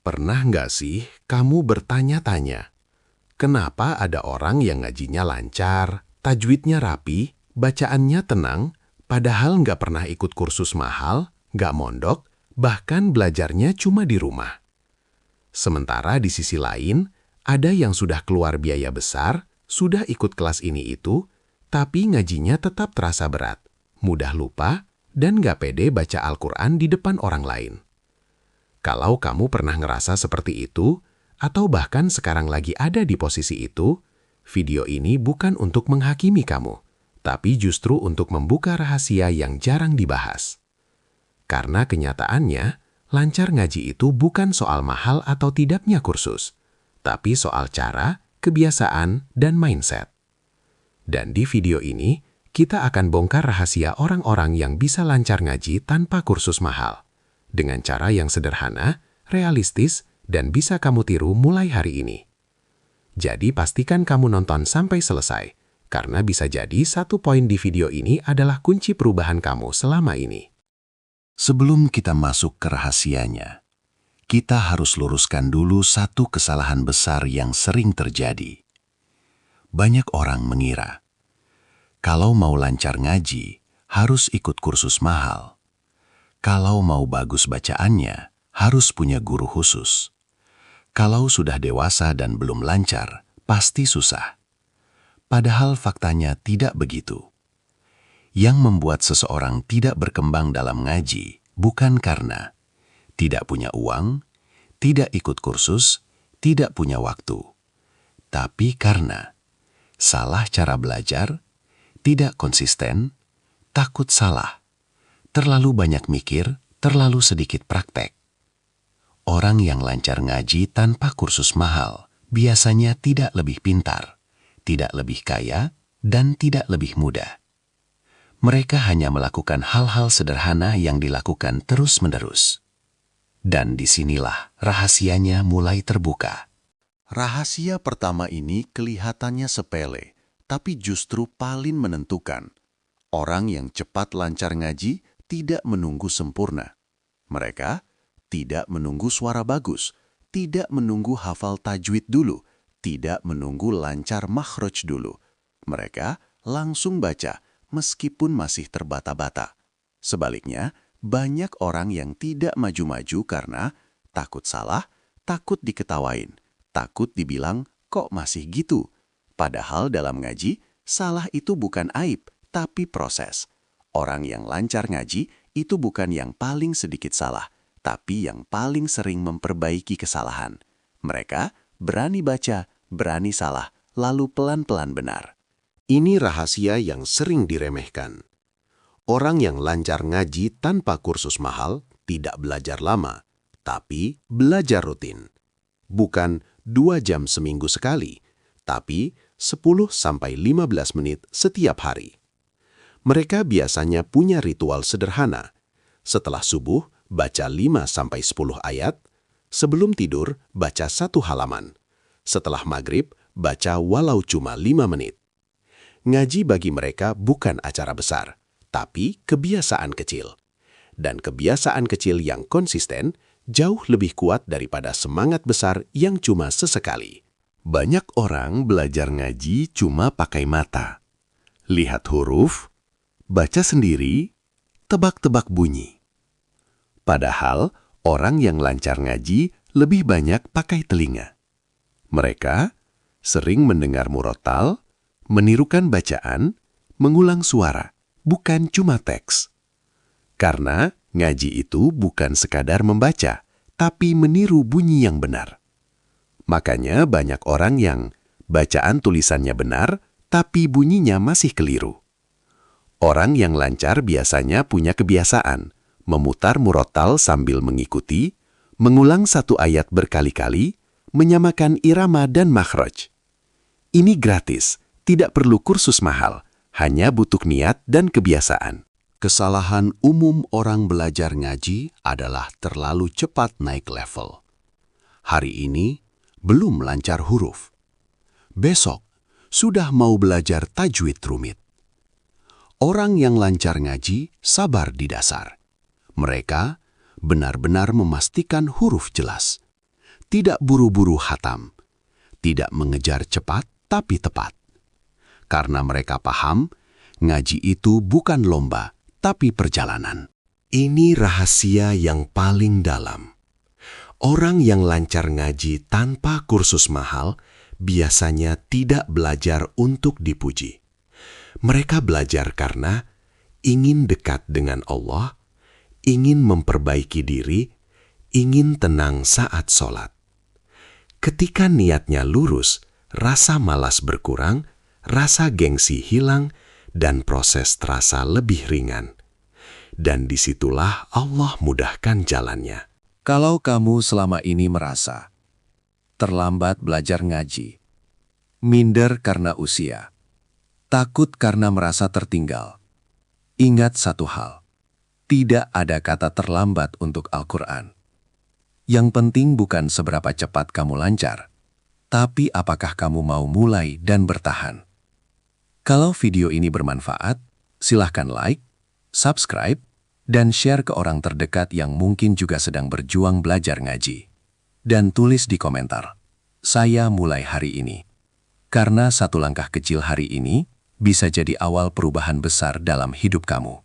Pernah nggak sih kamu bertanya-tanya, kenapa ada orang yang ngajinya lancar, tajwidnya rapi, bacaannya tenang, padahal nggak pernah ikut kursus mahal, nggak mondok, bahkan belajarnya cuma di rumah. Sementara di sisi lain, ada yang sudah keluar biaya besar, sudah ikut kelas ini itu, tapi ngajinya tetap terasa berat, mudah lupa, dan nggak pede baca Al-Quran di depan orang lain. Kalau kamu pernah ngerasa seperti itu, atau bahkan sekarang lagi ada di posisi itu, video ini bukan untuk menghakimi kamu, tapi justru untuk membuka rahasia yang jarang dibahas. Karena kenyataannya, lancar ngaji itu bukan soal mahal atau tidaknya kursus, tapi soal cara, kebiasaan, dan mindset. Dan di video ini, kita akan bongkar rahasia orang-orang yang bisa lancar ngaji tanpa kursus mahal, dengan cara yang sederhana, realistis, dan bisa kamu tiru mulai hari ini. Jadi pastikan kamu nonton sampai selesai, karena bisa jadi satu poin di video ini adalah kunci perubahan kamu selama ini. Sebelum kita masuk ke rahasianya, kita harus luruskan dulu satu kesalahan besar yang sering terjadi. Banyak orang mengira, kalau mau lancar ngaji, harus ikut kursus mahal. Kalau mau bagus bacaannya, harus punya guru khusus. Kalau sudah dewasa dan belum lancar, pasti susah. Padahal faktanya tidak begitu. Yang membuat seseorang tidak berkembang dalam ngaji bukan karena tidak punya uang, tidak ikut kursus, tidak punya waktu, tapi karena salah cara belajar, tidak konsisten, takut salah, terlalu banyak mikir, terlalu sedikit praktek. Orang yang lancar ngaji tanpa kursus mahal biasanya tidak lebih pintar, tidak lebih kaya, dan tidak lebih muda. Mereka hanya melakukan hal-hal sederhana yang dilakukan terus-menerus. Dan disinilah rahasianya mulai terbuka. Rahasia pertama ini kelihatannya sepele, tapi justru paling menentukan. Orang yang cepat lancar ngaji tidak menunggu sempurna. Mereka tidak menunggu suara bagus, tidak menunggu hafal tajwid dulu, tidak menunggu lancar makhraj dulu. Mereka langsung baca, meskipun masih terbata-bata. Sebaliknya, banyak orang yang tidak maju-maju karena takut salah, takut diketawain, takut dibilang, kok masih gitu? Padahal dalam ngaji, salah itu bukan aib, tapi proses. Orang yang lancar ngaji itu bukan yang paling sedikit salah, tapi yang paling sering memperbaiki kesalahan. Mereka berani baca, berani salah, lalu pelan-pelan benar. Ini rahasia yang sering diremehkan. Orang yang lancar ngaji tanpa kursus mahal tidak belajar lama, tapi belajar rutin. Bukan 2 jam seminggu sekali, tapi 10-15 menit setiap hari. Mereka biasanya punya ritual sederhana. Setelah subuh, baca 5-10 ayat. Sebelum tidur, baca 1 halaman. Setelah maghrib, baca walau cuma 5 menit. Ngaji bagi mereka bukan acara besar, tapi kebiasaan kecil. Dan kebiasaan kecil yang konsisten jauh lebih kuat daripada semangat besar yang cuma sesekali. Banyak orang belajar ngaji cuma pakai mata. Lihat huruf, baca sendiri, tebak-tebak bunyi. Padahal orang yang lancar ngaji lebih banyak pakai telinga. Mereka sering mendengar murotal, menirukan bacaan, mengulang suara, bukan cuma teks. Karena ngaji itu bukan sekadar membaca, tapi meniru bunyi yang benar. Makanya banyak orang yang bacaan tulisannya benar, tapi bunyinya masih keliru. Orang yang lancar biasanya punya kebiasaan memutar murotal sambil mengikuti, mengulang 1 ayat berkali-kali, menyamakan irama dan makhraj. Ini gratis. Tidak perlu kursus mahal, hanya butuh niat dan kebiasaan. Kesalahan umum orang belajar ngaji adalah terlalu cepat naik level. Hari ini belum lancar huruf. Besok sudah mau belajar tajwid rumit. Orang yang lancar ngaji sabar di dasar. Mereka benar-benar memastikan huruf jelas. tidak buru-buru hatam, tidak mengejar cepat tapi tepat. Karena mereka paham, ngaji itu bukan lomba, tapi perjalanan. Ini rahasia yang paling dalam. Orang yang lancar ngaji tanpa kursus mahal biasanya tidak belajar untuk dipuji. Mereka belajar karena ingin dekat dengan Allah, ingin memperbaiki diri, ingin tenang saat sholat. Ketika niatnya lurus, rasa malas berkurang, rasa gengsi hilang, dan proses terasa lebih ringan. Dan disitulah Allah mudahkan jalannya. Kalau kamu selama ini merasa terlambat belajar ngaji, minder karena usia, takut karena merasa tertinggal, ingat satu hal, tidak ada kata terlambat untuk Al-Quran. Yang penting bukan seberapa cepat kamu lancar, tapi apakah kamu mau mulai dan bertahan. Kalau video ini bermanfaat, silahkan like, subscribe, dan share ke orang terdekat yang mungkin juga sedang berjuang belajar ngaji. Dan tulis di komentar, saya mulai hari ini. Karena satu langkah kecil hari ini bisa jadi awal perubahan besar dalam hidup kamu.